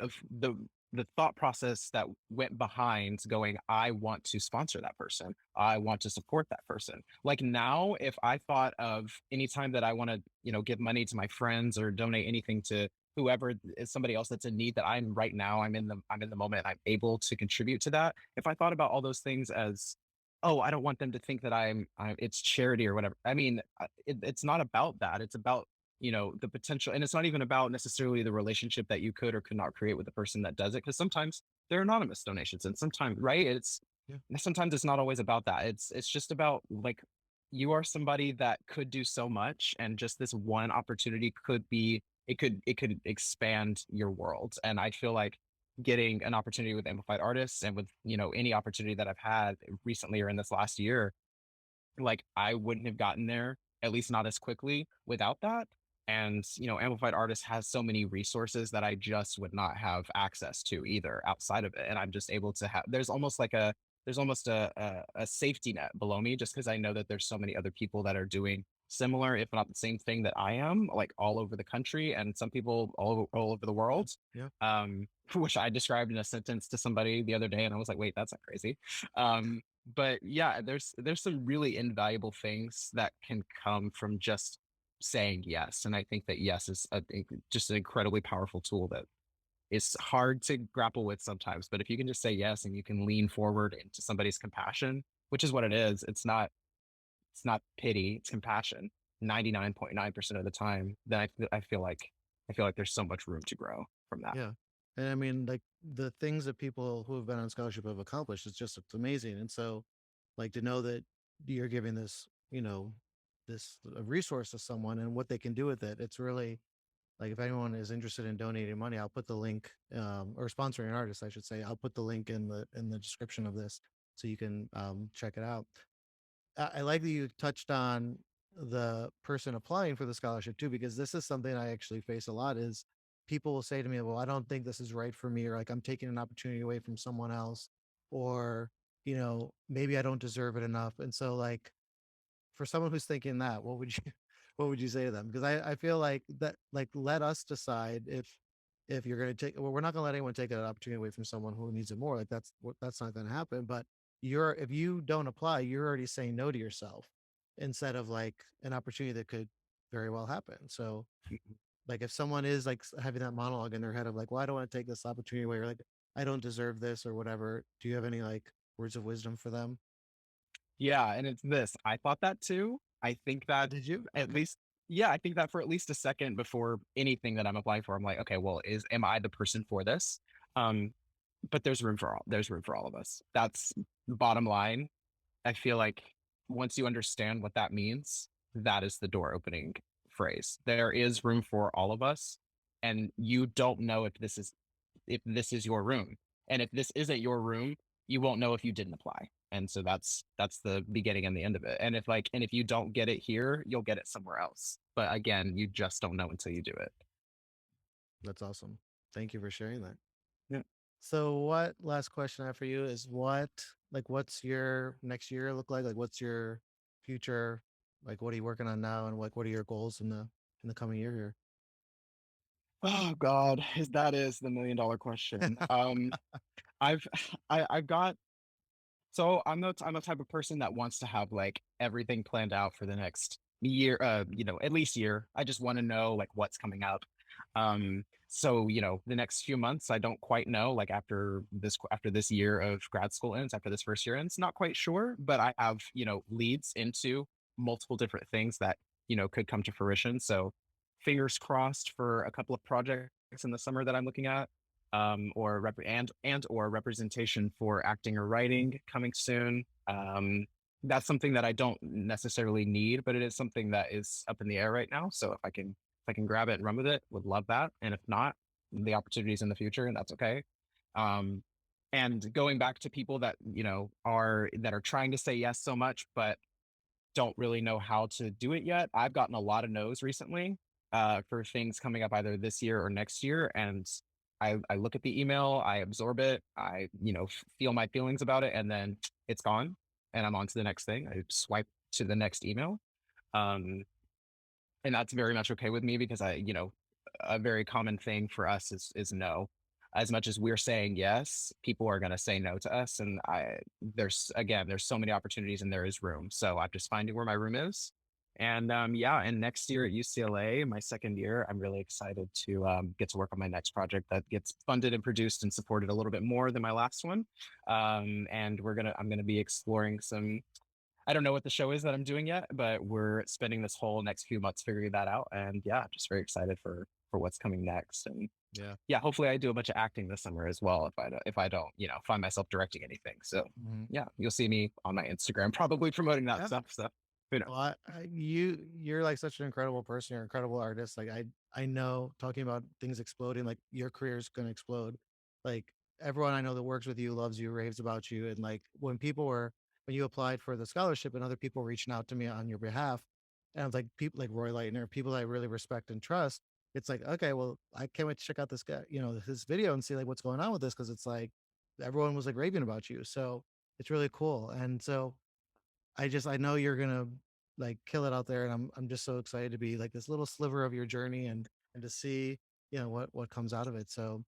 the thought process that went behind going, I want to sponsor that person. I want to support that person. Like now, if I thought of any time that I want to, give money to my friends or donate anything to whoever is somebody else that's in need that I'm right now, I'm in the moment, I'm able to contribute to that. If I thought about all those things as, oh, I don't want them to think that it's charity or whatever. I mean, it's not about that. It's about, the potential. And it's not even about necessarily the relationship that you could or could not create with the person that does it. Cause sometimes they're anonymous donations and sometimes, right. Yeah. Sometimes it's not always about that. It's just about like, you are somebody that could do so much. And just this one opportunity it could expand your world. And I feel like getting an opportunity with Amplified Artists and with, any opportunity that I've had recently or in this last year, like I wouldn't have gotten there, at least not as quickly without that. And, Amplified Artists has so many resources that I just would not have access to either outside of it. And I'm just able to have, there's almost a safety net below me just because I know that there's so many other people that are doing similar, if not the same thing that I am, like all over the country and some people all over the Yeah. world. Yeah. Which I described in a sentence to somebody the other day, and I was like, wait, that's not crazy. But yeah, there's some really invaluable things that can come from just saying yes. And I think that yes is just an incredibly powerful tool that is hard to grapple with sometimes. But if you can just say yes and you can lean forward into somebody's compassion, which is what it is, it's not pity, it's compassion 99.9% of the time, then I feel like there's so much room to grow from that. Yeah. And I mean, like the things that people who have been on scholarship have accomplished, it's amazing. And so, like to know that you're giving this, this a resource to someone and what they can do with it, it's really like if anyone is interested in donating money, I'll put the link, or sponsoring an artist, I should say, I'll put the link in the description of this so you can check it out. I like that you touched on the person applying for the scholarship too, because this is something I actually face a lot is people will say to me, well, I don't think this is right for me, or like I'm taking an opportunity away from someone else, or, maybe I don't deserve it enough. And so like for someone who's thinking that, what would you what would you say to them? Because I feel like that like let us decide if you're gonna take well, we're not gonna let anyone take that opportunity away from someone who needs it more. Like that's not gonna happen. But you're if you don't apply, you're already saying no to yourself instead of like an opportunity that could very well happen. So like if someone is like having that monologue in their head of like, well, I don't want to take this opportunity away, or like I don't deserve this or whatever, do you have any like words of wisdom for them? Yeah, and it's this. I thought that too. I think Oh, that did you? at Okay. least yeah, I think that for at least a second before anything that I'm applying for, I'm like, okay, well, am I the person for this? Um, but there's room for all of us. That's the bottom line. I feel like once you understand what that means, that is the door opening phrase. There is room for all of us, and you don't know if this is your room. And if this isn't your room, you won't know if you didn't apply. And so that's the beginning and the end of it. And if you don't get it here, you'll get it somewhere else. But again, you just don't know until you do it. That's awesome. Thank you for sharing that. Yeah. So what last question I have for you is what's your next year look like? Like what's your future? Like what are you working on now and like what are your goals in the coming year here? Oh God, that is the $1 million question. I've I've got So I'm the type of person that wants to have like everything planned out for the next year, at least year. I just want to know like what's coming up. So the next few months, I don't quite know. Like after this year of grad school ends, after this first year ends, not quite sure, but I have leads into multiple different things that could come to fruition. So fingers crossed for a couple of projects in the summer that I'm looking at or representation for acting or writing coming soon. That's something that I don't necessarily need, but it is something that is up in the air right now. So if I can grab it and run with it, would love that. And if not, the opportunities in the future, and that's okay. Um, and going back to people that are trying to say yes so much, but don't really know how to do it yet. I've gotten a lot of no's recently for things coming up either this year or next year. And I look at the email, I absorb it, I, feel my feelings about it, and then it's gone. And I'm on to the next thing. I swipe to the next email. Um, and that's very much okay with me because a very common thing for us is no. As much as we're saying yes, people are going to say no to us, and there's so many opportunities and there is room. So I'm just finding where my room is, and yeah. And next year at UCLA, my second year, I'm really excited to get to work on my next project that gets funded and produced and supported a little bit more than my last one. And I'm gonna be exploring some. I don't know what the show is that I'm doing yet, but we're spending this whole next few months figuring that out. And yeah, just very excited for what's coming next. And Yeah. yeah, hopefully I do a bunch of acting this summer as well if I don't, find myself directing anything. So Mhm. yeah, you'll see me on my Instagram probably promoting that Yeah. stuff. So who Well, knows? you're like such an incredible person. You're an incredible artist. Like I know talking about things exploding, like your career's gonna explode. Like everyone I know that works with you loves you, raves about you. And like when you applied for the scholarship and other people were reaching out to me on your behalf, and I was like people like Roy Lightner, people I really respect and trust. It's like, okay, well, I can't wait to check out this guy, this video and see like what's going on with this because it's like everyone was like raving about you. So it's really cool. And so I know you're gonna like kill it out there, and I'm just so excited to be like this little sliver of your journey and to see what comes out of it. So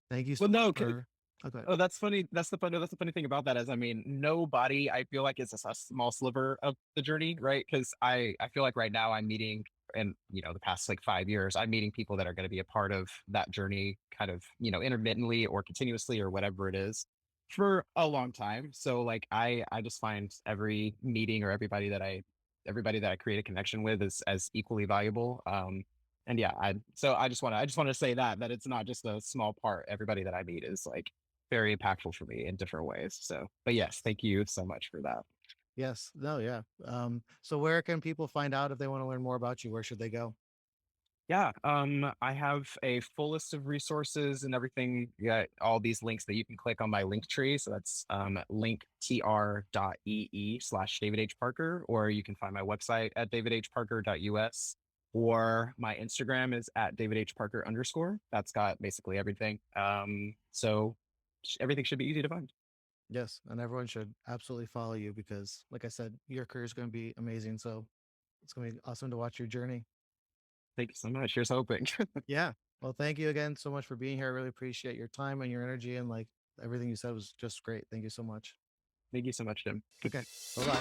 thank you so Well, much no, for. Okay. oh, that's funny. That's the funny thing about that is, I mean, nobody I feel like is a small sliver of the journey, right? Because I feel like right now I'm meeting, and the past like 5 years, I'm meeting people that are going to be a part of that journey, kind of intermittently or continuously or whatever it is, for a long time. So like I just find every meeting or everybody that I create a connection with is as equally valuable. And yeah, I just want to say that it's not just a small part. Everybody that I meet is like very impactful for me in different ways. So, but yes, thank you so much for that. Yes. No. Yeah. So where can people find out if they want to learn more about you? Where should they go? Yeah, I have a full list of resources and everything. Yeah, all these links that you can click on my link tree. So that's linktr.ee/David H. Parker, or you can find my website at davidhparker.us, or my Instagram is at David H. Parker _. That's got basically everything. So everything should be easy to find. Yes, and everyone should absolutely follow you because, like I said, your career is going to be amazing. So it's going to be awesome to watch your journey. Thank you so much. Here's hoping. Yeah. Well, thank you again so much for being here. I really appreciate your time and your energy and like everything you said was just great. Thank you so much. Thank you so much, Jim. Okay. Bye bye.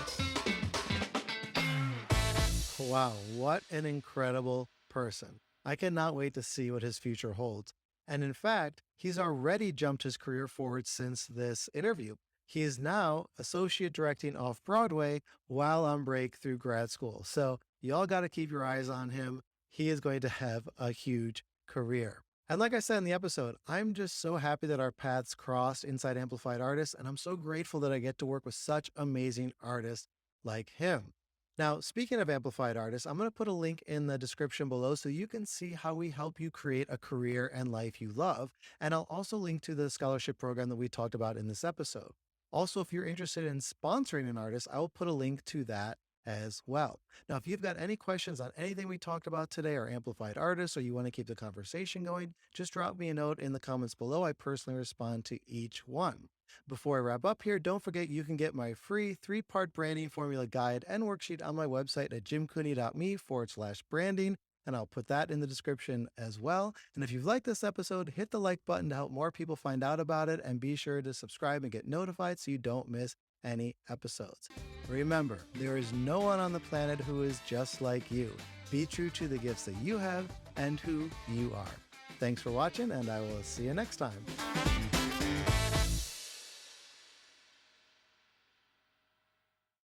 Wow. What an incredible person. I cannot wait to see what his future holds. And in fact, he's already jumped his career forward since this interview. He is now associate directing off Broadway while on break through grad school. So y'all got to keep your eyes on him. He is going to have a huge career. And like I said in the episode, I'm just so happy that our paths crossed inside Amplified Artists. And I'm so grateful that I get to work with such amazing artists like him. Now, speaking of Amplified Artists, I'm going to put a link in the description below so you can see how we help you create a career and life you love. And I'll also link to the scholarship program that we talked about in this episode. Also, if you're interested in sponsoring an artist, I will put a link to that as well. Now, if you've got any questions on anything we talked about today or Amplified Artists, or you want to keep the conversation going, just drop me a note in the comments below. I personally respond to each one. Before I wrap up here, don't forget you can get my free 3-part branding formula guide and worksheet on my website at jimcooney.me/branding. And I'll put that in the description as well. And if you've liked this episode, hit the like button to help more people find out about it. And be sure to subscribe and get notified so you don't miss any episodes. Remember, there is no one on the planet who is just like you. Be true to the gifts that you have and who you are. Thanks for watching, and I will see you next time.